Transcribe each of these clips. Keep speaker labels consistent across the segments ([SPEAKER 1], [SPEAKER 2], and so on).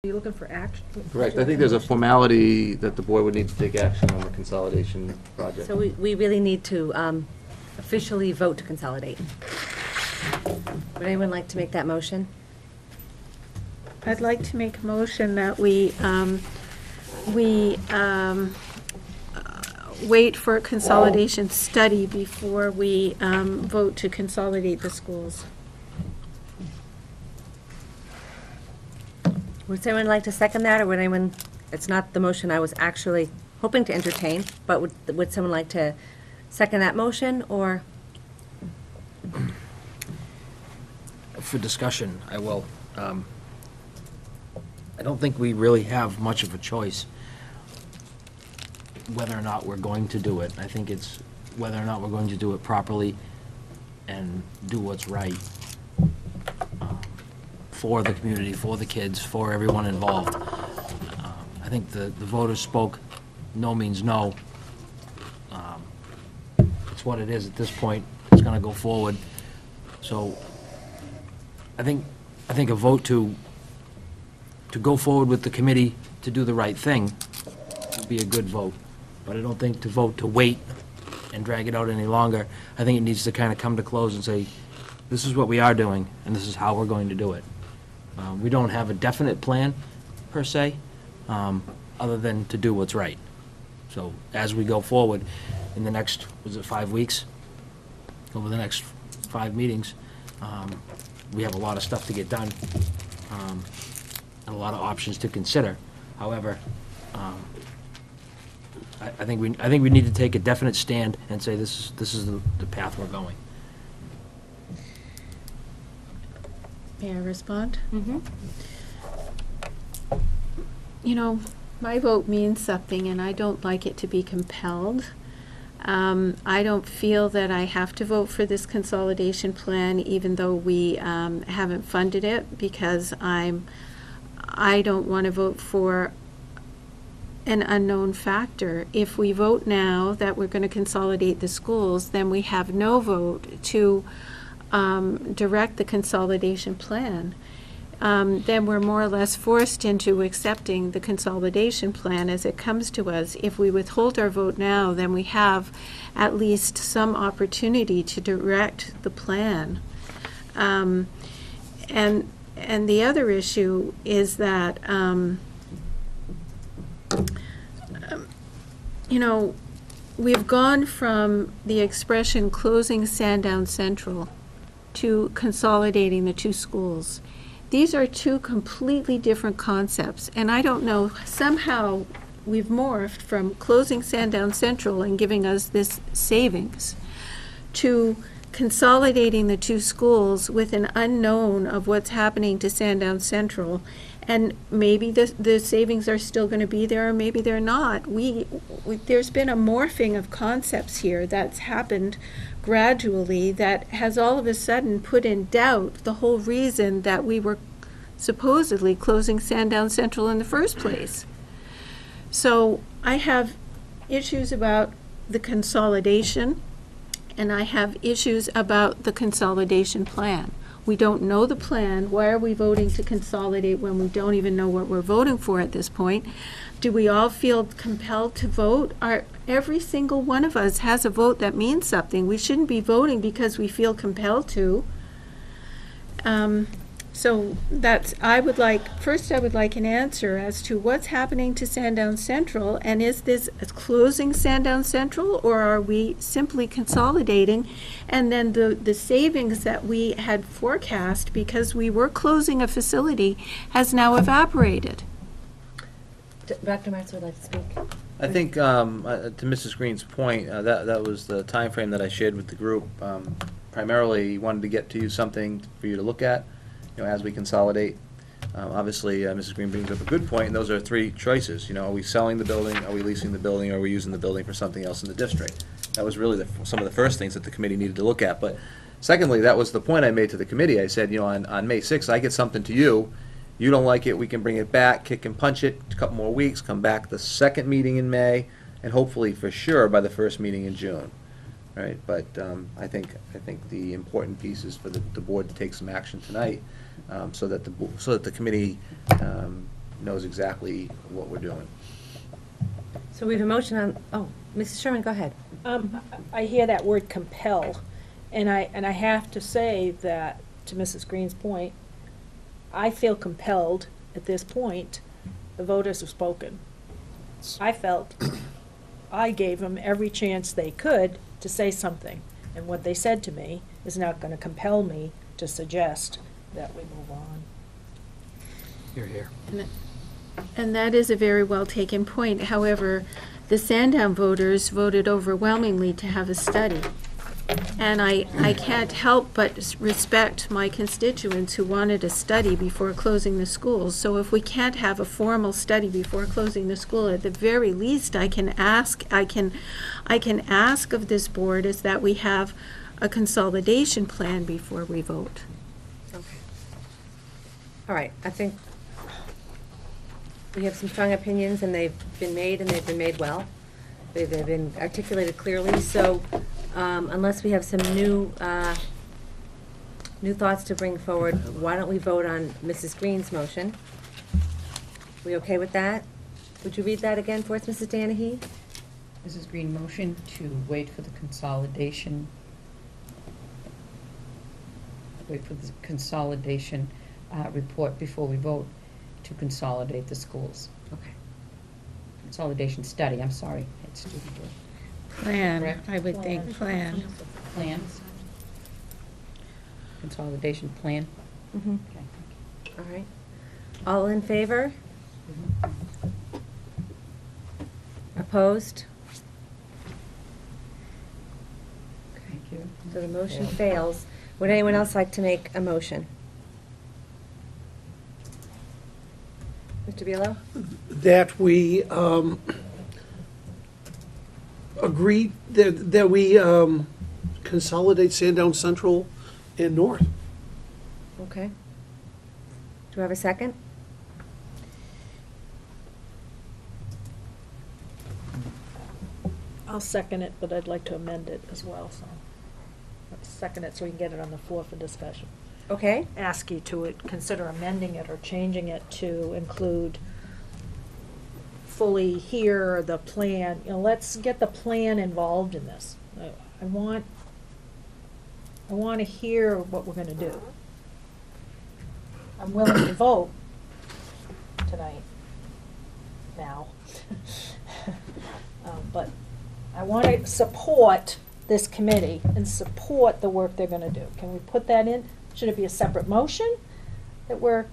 [SPEAKER 1] Are you looking for action?
[SPEAKER 2] Correct. I think there's a formality that the board would need to take action on the consolidation project.
[SPEAKER 3] So we really need to officially vote to consolidate. Would anyone like to make that motion?
[SPEAKER 4] I'd like to make a motion that we wait for a consolidation study before we vote to consolidate the schools.
[SPEAKER 3] Would someone like to second that, or would anyone, it's not the motion I was actually hoping to entertain, but would someone like to second that motion, or?
[SPEAKER 5] For discussion, I will. I don't think we really have much of a choice whether or not we're going to do it. I think it's whether or not we're going to do it properly and do what's right for the community, for the kids, for everyone involved. I think the voters spoke, no means no. It's what it is at this point. It's going to go forward. So I think a vote to go forward with the committee to do the right thing would be a good vote. But I don't think to vote to wait and drag it out any longer. I think it needs to kind of come to close and say, this is what we are doing, and this is how we're going to do it. We don't have a definite plan, per se, other than to do what's right. So as we go forward in the next, was it 5 weeks? Over the next 5 meetings, we have a lot of stuff to get done, and a lot of options to consider. However, I think we need to take a definite stand and say this is the path we're going.
[SPEAKER 4] May I respond?
[SPEAKER 3] Mm-hmm.
[SPEAKER 4] You know, my vote means something, and I don't like it to be compelled. I don't feel that I have to vote for this consolidation plan, even though we haven't funded it, because I don't want to vote for an unknown factor. If we vote now that we're going to consolidate the schools, then we have no vote to direct the consolidation plan. Then we're more or less forced into accepting the consolidation plan as it comes to us. If we withhold our vote now, then we have at least some opportunity to direct the plan. And the other issue is that, you know, we've gone from the expression closing Sandown Central to consolidating the two schools. These are two completely different concepts, and I don't know, somehow we've morphed from closing Sandown Central and giving us this savings to consolidating the two schools with an unknown of what's happening to Sandown Central. And maybe the savings are still going to be there, or maybe they're not. There's been a morphing of concepts here that's happened gradually that has all of a sudden put in doubt the whole reason that we were supposedly closing Sandown Central in the first place. So I have issues about the consolidation, and I have issues about the consolidation plan. We don't know the plan. Why are we voting to consolidate when we don't even know what we're voting for at this point? Do we all feel compelled to vote? Every single one of us has a vote that means something. We shouldn't be voting because we feel compelled to. So that's, first I would like an answer as to what's happening to Sandown Central, and is this closing Sandown Central, or are we simply consolidating? And then the savings that we had forecast because we were closing a facility has now evaporated.
[SPEAKER 3] Dr. Martz would like to speak.
[SPEAKER 2] I think, to Mrs. Green's point, that was the time frame that I shared with the group. Primarily, wanted to get to you something for you to look at, you know, as we consolidate. Obviously, Mrs. Green brings up a good point, and those are three choices. You know, are we selling the building, are we leasing the building, or are we using the building for something else in the district? That was really some of the first things that the committee needed to look at. But secondly, that was the point I made to the committee. I said, you know, on May 6th, I get something to you. You don't like it, we can bring it back, kick and punch it, a couple more weeks, come back the second meeting in May, and hopefully, for sure, by the first meeting in June. Right? But I think the important piece is for the board to take some action tonight, so that the committee knows exactly what we're doing.
[SPEAKER 3] So we have a motion on, oh, Mrs. Sherman, go ahead.
[SPEAKER 1] I hear that word compel, and I have to say that, to Mrs. Green's point, I feel compelled at this point. The voters have spoken. I felt I gave them every chance they could to say something, and what they said to me is not gonna compel me to suggest that we move on.
[SPEAKER 5] You're here.
[SPEAKER 4] And that is a very well taken point. However, the Sandown voters voted overwhelmingly to have a study. And I can't help but respect my constituents who wanted a study before closing the schools. So if we can't have a formal study before closing the school, at the very least, I can ask of this board is that we have a consolidation plan before we vote.
[SPEAKER 3] All right, I think we have some strong opinions, and they've been made, and they've been made well. They've been articulated clearly, so unless we have some new thoughts to bring forward, why don't we vote on Mrs. Green's motion? We okay with that? Would you read that again for us, Mrs. Danahy?
[SPEAKER 6] Mrs. Green, motion to wait for the consolidation, report before we vote to consolidate the schools.
[SPEAKER 3] Okay.
[SPEAKER 6] Consolidation study, I'm sorry, it's student board.
[SPEAKER 4] Plan,
[SPEAKER 6] Correct.
[SPEAKER 4] I would think, plan.
[SPEAKER 6] Plans. Consolidation plan.
[SPEAKER 3] Mm-hmm.
[SPEAKER 6] Okay, thank
[SPEAKER 3] All right. All in favor? Opposed?
[SPEAKER 6] you. Thank you.
[SPEAKER 3] So the motion fails. Would anyone else like to make a motion? Mr. Buelow?
[SPEAKER 7] That we agree that we consolidate Sandown Central and North.
[SPEAKER 3] Okay. Do I have a second?
[SPEAKER 1] I'll second it, but I'd like to amend it as well, so. Let's second it so we can get it on the floor for discussion.
[SPEAKER 3] Okay.
[SPEAKER 1] Ask you to consider amending it or changing it to include fully here, the plan, let's get the plan involved in this. I want to hear what we're gonna do. I'm willing to vote tonight, now. But I want to support this committee and support the work they're gonna do. Can we put that in? Should it be a separate motion that we're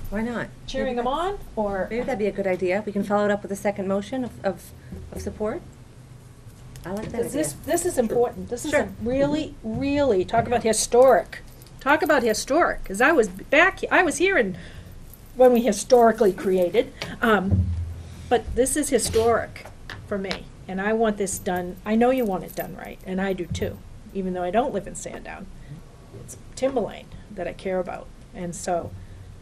[SPEAKER 3] Why not?
[SPEAKER 1] cheering them on, or?
[SPEAKER 3] Maybe that'd be a good idea. We can follow it up with a second motion of support. I like that
[SPEAKER 1] Because
[SPEAKER 3] idea.
[SPEAKER 1] this is important. This is
[SPEAKER 3] Sure.
[SPEAKER 1] a really, really, talk about historic. Talk about historic, because I was here when we historically created. But this is historic for me, and I want this done, I know you want it done right, and I do too, even though I don't live in Sandown. It's Timberlane that I care about, and so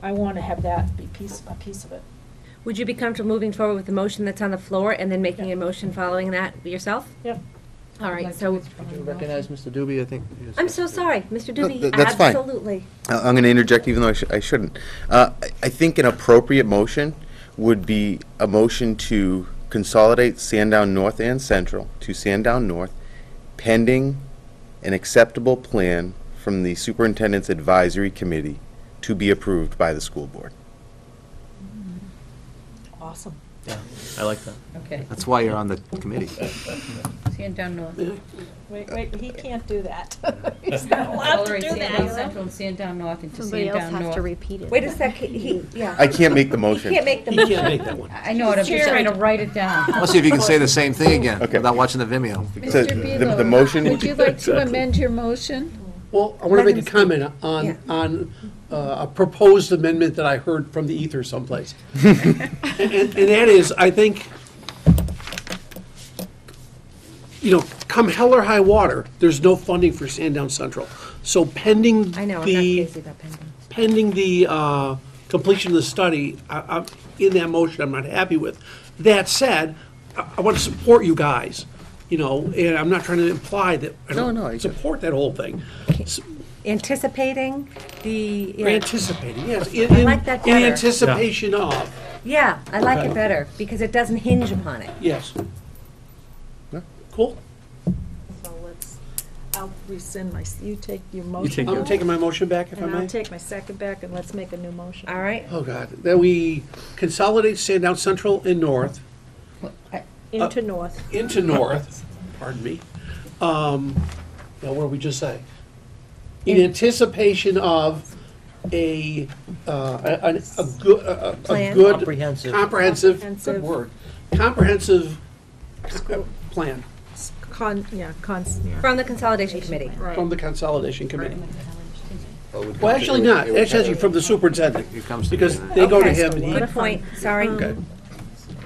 [SPEAKER 1] I want to have that be a piece of it.
[SPEAKER 3] Would you be comfortable moving forward with the motion that's on the floor and then making
[SPEAKER 1] Yeah.
[SPEAKER 3] a motion following that yourself?
[SPEAKER 1] Yep.
[SPEAKER 3] All right, so,
[SPEAKER 2] You recognize Mr. Doobie, I think?
[SPEAKER 3] I'm so sorry, Mr. Doobie,
[SPEAKER 8] that's fine.
[SPEAKER 3] absolutely.
[SPEAKER 8] I'm going to interject even though I shouldn't. I think an appropriate motion would be a motion to consolidate Sandown North and Central to Sandown North pending an acceptable plan from the Superintendent's Advisory Committee to be approved by the school board.
[SPEAKER 1] Awesome.
[SPEAKER 2] Yeah, I like that.
[SPEAKER 6] Okay,
[SPEAKER 2] That's why you're on the committee.
[SPEAKER 6] Sandown North.
[SPEAKER 1] Wait, he can't do that. He's not allowed to
[SPEAKER 6] Tolerate
[SPEAKER 1] do
[SPEAKER 6] Sandown
[SPEAKER 1] that.
[SPEAKER 6] Central and Sandown North into
[SPEAKER 4] Somebody else
[SPEAKER 6] Sandown
[SPEAKER 4] has to
[SPEAKER 6] North.
[SPEAKER 4] repeat it.
[SPEAKER 3] Wait a sec, yeah.
[SPEAKER 8] I can't make the
[SPEAKER 3] He
[SPEAKER 8] motion.
[SPEAKER 3] can't make the
[SPEAKER 7] He
[SPEAKER 3] motion.
[SPEAKER 7] can't make that one.
[SPEAKER 6] I know it, I'm just trying to write it down.
[SPEAKER 2] Let's see if you can say the same thing again
[SPEAKER 8] Okay.
[SPEAKER 2] without watching the Vimeo.
[SPEAKER 8] So
[SPEAKER 4] Mr.
[SPEAKER 8] the
[SPEAKER 4] Bealow,
[SPEAKER 8] motion.
[SPEAKER 4] would you like to amend your motion?
[SPEAKER 7] Well, I want to make a comment
[SPEAKER 3] Yeah.
[SPEAKER 7] on a proposed amendment that I heard from the ether someplace. And that is, I think, come hell or high water, there's no funding for Sandown Central. So pending
[SPEAKER 3] I know, I'm not
[SPEAKER 7] the,
[SPEAKER 3] crazy about pending.
[SPEAKER 7] pending the completion of the study, I'm in that motion, I'm not happy with. That said, I want to support you guys, and I'm not trying to imply that I
[SPEAKER 8] No, I
[SPEAKER 7] don't
[SPEAKER 8] get it.
[SPEAKER 7] support that whole thing.
[SPEAKER 3] anticipating the,
[SPEAKER 7] We're
[SPEAKER 3] yeah,
[SPEAKER 7] anticipating, yes.
[SPEAKER 3] I like that
[SPEAKER 7] In
[SPEAKER 3] better.
[SPEAKER 7] anticipation of,
[SPEAKER 3] yeah, I like
[SPEAKER 7] Okay.
[SPEAKER 3] it better, because it doesn't hinge upon it.
[SPEAKER 7] yes.
[SPEAKER 8] Yeah.
[SPEAKER 7] Cool.
[SPEAKER 1] So I'll rescind you take your motion.
[SPEAKER 7] I'm taking my motion back, if I
[SPEAKER 1] And I'll
[SPEAKER 7] may.
[SPEAKER 1] take my second back, and let's make a new motion.
[SPEAKER 3] All right?
[SPEAKER 7] Oh, God. That we consolidate Sandown Central and North
[SPEAKER 1] Into north.
[SPEAKER 7] into North, pardon me. Now, what did we just say? In anticipation of a
[SPEAKER 3] Plan.
[SPEAKER 7] good,
[SPEAKER 5] Comprehensive.
[SPEAKER 7] comprehensive,
[SPEAKER 1] Comprehensive.
[SPEAKER 7] good word, comprehensive plan
[SPEAKER 1] Yeah.
[SPEAKER 3] From the Consolidation Committee.
[SPEAKER 7] from the Consolidation Committee.
[SPEAKER 2] Well, it would
[SPEAKER 7] Well,
[SPEAKER 2] come to-
[SPEAKER 7] actually
[SPEAKER 2] it would-
[SPEAKER 7] not,
[SPEAKER 2] it would
[SPEAKER 7] it's actually
[SPEAKER 2] come-
[SPEAKER 7] from the superintendent,
[SPEAKER 2] It comes to
[SPEAKER 7] because
[SPEAKER 2] me.
[SPEAKER 7] they go to
[SPEAKER 3] Okay.
[SPEAKER 7] him and he,
[SPEAKER 3] Good point, sorry.
[SPEAKER 7] okay.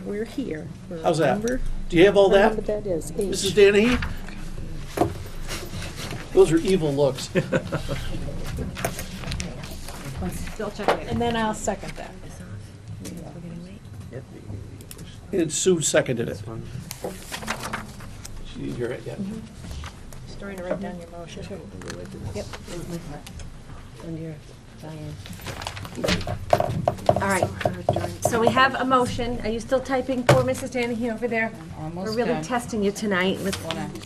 [SPEAKER 1] We're here.
[SPEAKER 7] How's that?
[SPEAKER 1] Remember?
[SPEAKER 7] Do you have all that,
[SPEAKER 1] Remember that is H.
[SPEAKER 7] Mrs. Danahy? Those are evil looks.
[SPEAKER 1] And then I'll second that.
[SPEAKER 7] And Sue seconded it. She didn't hear it yet.
[SPEAKER 1] Starting to write down your motion. Yep.
[SPEAKER 3] All right, so we have a motion. Are you still typing for Mrs. Danahy over there?
[SPEAKER 6] Almost
[SPEAKER 3] We're really
[SPEAKER 6] done.
[SPEAKER 3] testing you tonight with,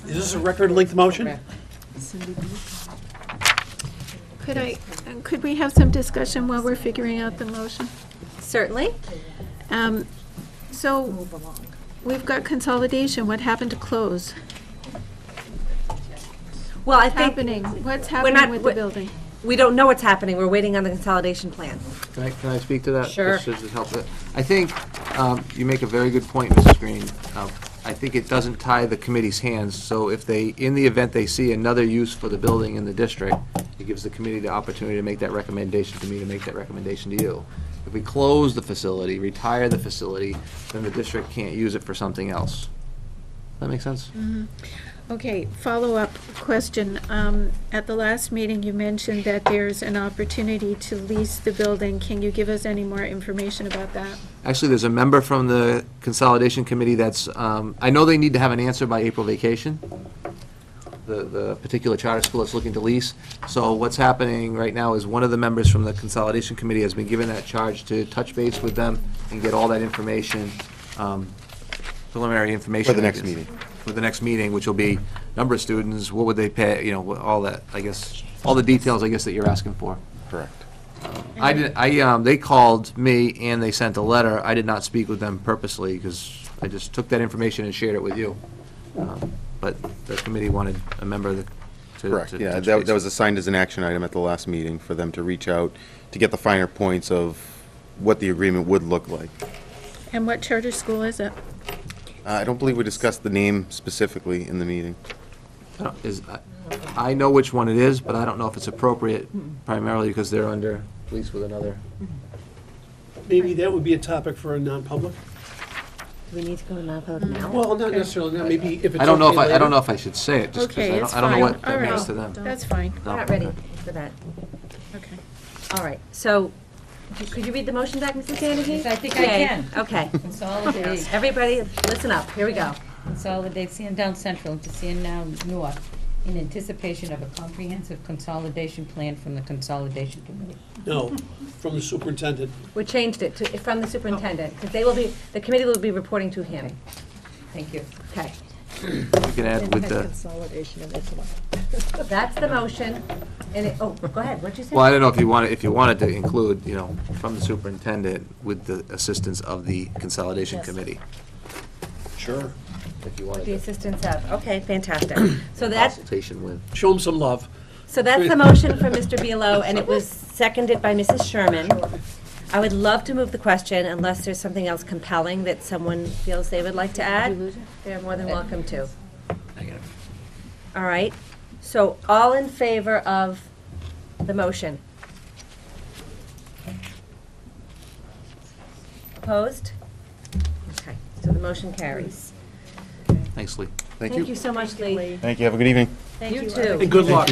[SPEAKER 7] Is this a record length motion?
[SPEAKER 4] Could we have some discussion while we're figuring out the motion?
[SPEAKER 3] certainly.
[SPEAKER 4] So, we've got consolidation, what happened to close?
[SPEAKER 3] Well, I think
[SPEAKER 4] Happening, what's
[SPEAKER 3] not-
[SPEAKER 4] happening with the
[SPEAKER 3] we're-
[SPEAKER 4] building?
[SPEAKER 3] we don't know what's happening. We're waiting on the consolidation plan.
[SPEAKER 2] Can I speak to that?
[SPEAKER 3] Sure.
[SPEAKER 2] Just to help it. I think you make a very good point, Mrs. Green. I think it doesn't tie the committee's hands, so if they, in the event they see another use for the building in the district, it gives the committee the opportunity to make that recommendation to me, to make that recommendation to you. If we close the facility, retire the facility, then the district can't use it for something else. That make sense?
[SPEAKER 4] Okay, follow-up question. At the last meeting, you mentioned that there's an opportunity to lease the building. Can you give us any more information about that?
[SPEAKER 2] Actually, there's a member from the Consolidation Committee that's, I know they need to have an answer by April vacation, the particular charter school that's looking to lease. So what's happening right now is one of the members from the Consolidation Committee has been given that charge to touch base with them and get all that information, preliminary information.
[SPEAKER 8] For the next meeting.
[SPEAKER 2] For the next meeting, which will be number of students, what would they pay, you know, all that, I guess, all the details, I guess, that you're asking for.
[SPEAKER 8] Correct.
[SPEAKER 2] They called me and they sent a letter. I did not speak with them purposely because I just took that information and shared it with you. But the committee wanted a member to.
[SPEAKER 8] Correct,
[SPEAKER 2] to
[SPEAKER 8] yeah,
[SPEAKER 2] touch
[SPEAKER 8] that
[SPEAKER 2] base.
[SPEAKER 8] that was assigned as an action item at the last meeting, for them to reach out, to get the finer points of what the agreement would look like.
[SPEAKER 4] And what charter school is it?
[SPEAKER 8] I don't believe we discussed the name specifically in the meeting.
[SPEAKER 2] I know which one it is, but I don't know if it's appropriate primarily because they're under lease with another.
[SPEAKER 7] Maybe that would be a topic for a non-public?
[SPEAKER 3] Do we need to go to non-public now?
[SPEAKER 7] Well, not necessarily, not maybe if it's
[SPEAKER 2] I don't know
[SPEAKER 7] okay
[SPEAKER 2] I don't
[SPEAKER 7] later.
[SPEAKER 2] know if I should say it, just
[SPEAKER 4] Okay,
[SPEAKER 2] because
[SPEAKER 4] it's
[SPEAKER 2] I don't know
[SPEAKER 4] fine.
[SPEAKER 2] what that
[SPEAKER 4] All
[SPEAKER 2] means
[SPEAKER 4] right.
[SPEAKER 2] to them.
[SPEAKER 4] That's fine,
[SPEAKER 3] We're not ready for that.
[SPEAKER 4] okay.
[SPEAKER 3] All right, so, could you read the motion back, Mrs. Danahy?
[SPEAKER 6] I think I
[SPEAKER 3] Yay.
[SPEAKER 6] can.
[SPEAKER 3] Okay.
[SPEAKER 6] Consolidate,
[SPEAKER 3] Everybody, listen up, here we go.
[SPEAKER 6] consolidate Sandown Central into Sandown North in anticipation of a comprehensive consolidation plan from the Consolidation Committee.
[SPEAKER 7] No, from the superintendent.
[SPEAKER 3] We changed it to, from the superintendent, because they will be, the committee will be reporting to him.
[SPEAKER 6] Thank you.
[SPEAKER 3] Okay,
[SPEAKER 2] You can add with the,
[SPEAKER 1] Consolidation of this one.
[SPEAKER 3] that's the motion, and it, oh, go ahead, what'd you say?
[SPEAKER 2] well, I don't know if you wanted to include, you know, from the superintendent with the assistance of the Consolidation
[SPEAKER 1] Yes.
[SPEAKER 2] Committee.
[SPEAKER 7] Sure.
[SPEAKER 2] If you
[SPEAKER 3] With
[SPEAKER 2] wanted
[SPEAKER 3] the
[SPEAKER 2] to
[SPEAKER 3] assistance of, okay, fantastic. So that's,
[SPEAKER 2] consultation with.
[SPEAKER 7] Show him some love.
[SPEAKER 3] so that's the motion from Mr. Bealow, and it was seconded by Mrs. Sherman. I would love to move the question unless there's something else compelling that someone feels they would like to add. They're more than welcome to. All right, so all in favor of the motion? Opposed? Okay, so the motion carries.
[SPEAKER 2] Thanks, Lee.
[SPEAKER 8] Thank
[SPEAKER 3] Thank
[SPEAKER 8] you.
[SPEAKER 3] you so much, Lee.
[SPEAKER 8] Thank you, have a good evening.
[SPEAKER 3] You
[SPEAKER 1] you.
[SPEAKER 3] too.
[SPEAKER 7] And good luck.